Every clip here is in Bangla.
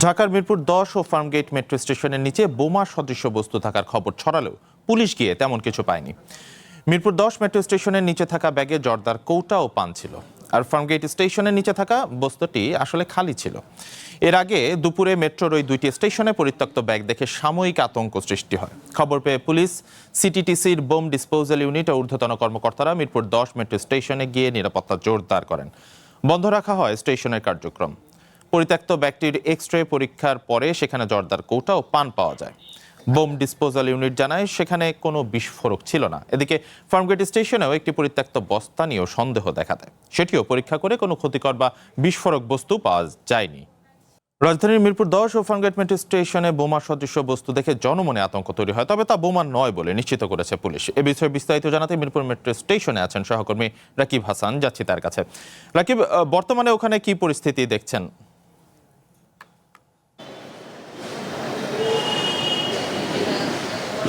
ঢাকার মিরপুর ১০ ও ফার্মগেট মেট্রো স্টেশনের নিচে বোমা সদৃশ বস্তু থাকার খবর ছড়ালেও পুলিশ গিয়ে তেমন কিছু পায়নি। মিরপুর ১০ মেট্রো স্টেশনের নিচে থাকা ব্যাগে জর্দার কৌটা ও পান ছিল, আর ফার্মগেট স্টেশনের নিচে থাকা বস্তুটি আসলে খালি ছিল। এর আগে দুপুরে মেট্রোর ওই দুইটি স্টেশনে পরিত্যক্ত ব্যাগ দেখে সাময়িক আতঙ্ক সৃষ্টি হয়। খবর পেয়ে পুলিশ, সিটিটিসির বোম ডিসপোজাল ইউনিট ও ঊর্ধ্বতন কর্মকর্তারা মিরপুর ১০ মেট্রো স্টেশনে গিয়ে নিরাপত্তা জোরদার করেন। বন্ধ রাখা হয় স্টেশনের কার্যক্রম। পরিত্যক্ত ব্যাগটির এক্স-রে পরীক্ষার পরে সেখানে জর্দার কৌটা ও পান পাওয়া যায়। বোম ডিসপোজাল ইউনিট জানায় সেখানে কোনো বিস্ফোরক ছিল না। এদিকে ফার্মগেট স্টেশনেও একটি পরিত্যক্ত বস্তা নিয়েও সন্দেহ দেখা দেয়, সেটিও পরীক্ষা করে কোনো ক্ষতিকর বা বিস্ফোরক বস্তু পাওয়া যায়নি। রাজধানীর মিরপুর ১০ ও ফার্মগেট মেট্রো স্টেশনে বোমা সদৃশ বস্তু দেখে জনমনে আতঙ্ক তৈরি হয়, তবে তা বোমা নয় বলে নিশ্চিত করেছে পুলিশ। এ বিষয়ে বিস্তারিত জানাতে মিরপুর মেট্রো স্টেশনে আছেন সহকর্মী রাকিব হাসান, যাচ্ছি তার কাছে। রাকিব, বর্তমানে ওখানে কি পরিস্থিতি দেখছেন?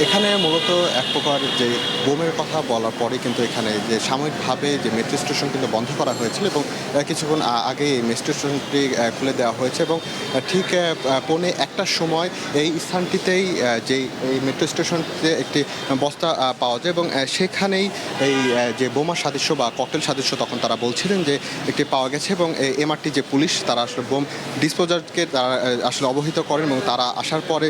এখানে মূলত এক প্রকার যে বোমের কথা বলার পরে কিন্তু এখানে যে সাময়িকভাবে যে মেট্রো স্টেশন কিন্তু বন্ধ করা হয়েছিল এবং কিছুক্ষণ আগে এই মেট্রো স্টেশনটি খুলে দেওয়া হয়েছে এবং ঠিক পৌনে ১টার সময় এই স্থানটিতেই যে এই মেট্রো স্টেশনটিতে একটি বস্তা পাওয়া যায় এবং সেখানেই এই যে বোমা সাদৃশ্য বা ককটেল সাদৃশ্য তখন তারা বলছিলেন যে একটি পাওয়া গেছে এবং এমআরটি যে পুলিশ তারা আসলে বোম ডিসপোজারকে তারা আসলে অবহিত করেন এবং তারা আসার পরে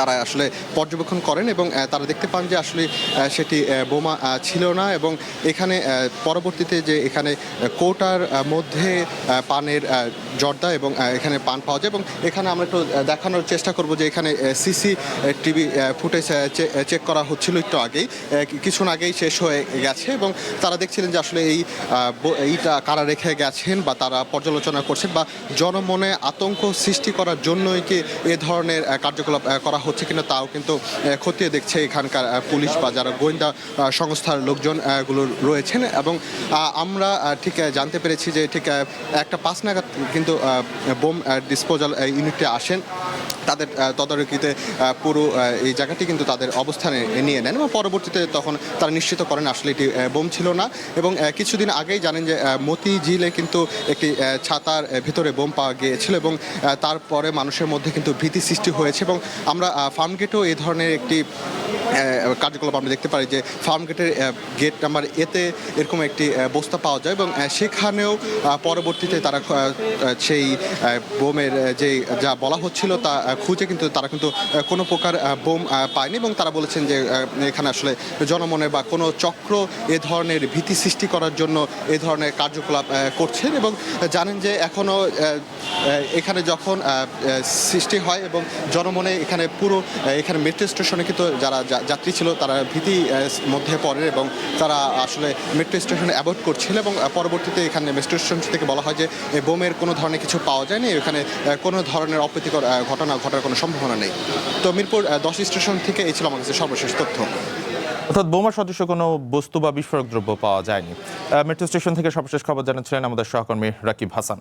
তারা আসলে পর্যবেক্ষণ করেন এবং তারা দেখতে পান যে আসলে সেটি বোমা ছিল না এবং এখানে পরবর্তীতে যে এখানে কৌটার মধ্যে পানের জর্দা এবং এখানে পান পাওয়া যায় এবং এখানে আমরা একটু দেখানোর চেষ্টা করব যে এখানে সিসিটিভি ফুটেজ চেক করা হচ্ছিল একটু আগেই, কিছুক্ষণ আগেই শেষ হয়ে গেছে এবং তারা দেখছিলেন যে আসলে এইটা কারা রেখে গেছেন বা তারা পর্যালোচনা করছেন বা জনমনে আতঙ্ক সৃষ্টি করার জন্যই কি এ ধরনের কার্যকলাপ করা হচ্ছে কিনা তাও কিন্তু খতিয়ে দেখছে এখানকার পুলিশ বা যারা গোয়েন্দা সংস্থার লোকজন গুলো রয়েছেন এবং আমরা ঠিক জানতে পেরেছি যে ঠিক 1:05 নাগাদ কিন্তু বোম ডিসপোজাল ইউনিটে আসেন। তাদের তদারকিতে পুরো এই জায়গাটি কিন্তু তাদের অবস্থানে নিয়ে নেন এবং পরবর্তীতে তখন তারা নিশ্চিত করেন আসলে এটি বোম ছিল না এবং কিছুদিন আগেই জানেন যে মতিঝিলে কিন্তু একটি ছাতার ভেতরে বোম পাওয়া গিয়েছিল এবং তারপরে মানুষের মধ্যে কিন্তু ভীতি সৃষ্টি হয়েছে এবং আমরা ফার্মগেটেও এই ধরনের একটি কার্যকলাপ আমরা দেখতে পারি যে ফার্মগেটের গেট নাম্বার এতে এরকম একটি বস্তা পাওয়া যায় এবং সেখানেও পরবর্তীতে তারা সেই বোমের যে যা বলা হচ্ছিল তা খুঁজে কিন্তু তারা কিন্তু কোনো প্রকার বোম পায়নি এবং তারা বলেছেন যে এখানে আসলে জনমনে বা কোনো চক্র এ ধরনের ভীতি সৃষ্টি করার জন্য এ ধরনের কার্যকলাপ করছেন এবং জানেন যে এখনও এখানে যখন সৃষ্টি হয় এবং জনমনে এখানে পুরো এখানে মেট্রো স্টেশনে কিন্তু যারা যাত্রী ছিল তারা ভীতি মধ্যে পড়ে এবং তারা আসলে মেট্রো স্টেশনে অ্যাভয়েড করছিল এবং পরবর্তীতে এখানে মেট্রো স্টেশন থেকে বলা হয় যে বোমের কোনো ধরনের কিছু পাওয়া যায়নি, এখানে কোনো ধরনের অপ্রীতিকর ঘটনা ঘটার কোনো সম্ভাবনা নেই। তো মিরপুর ১০ স্টেশন থেকে এই ছিল আমার কাছে সর্বশেষ তথ্য। অর্থাৎ বোমা সদৃশ কোনো বস্তু বা বিস্ফোরক দ্রব্য পাওয়া যায়নি। মেট্রো স্টেশন থেকে সর্বশেষ খবর জানাচ্ছিলেন আমাদের সহকর্মী রাকিব হাসান।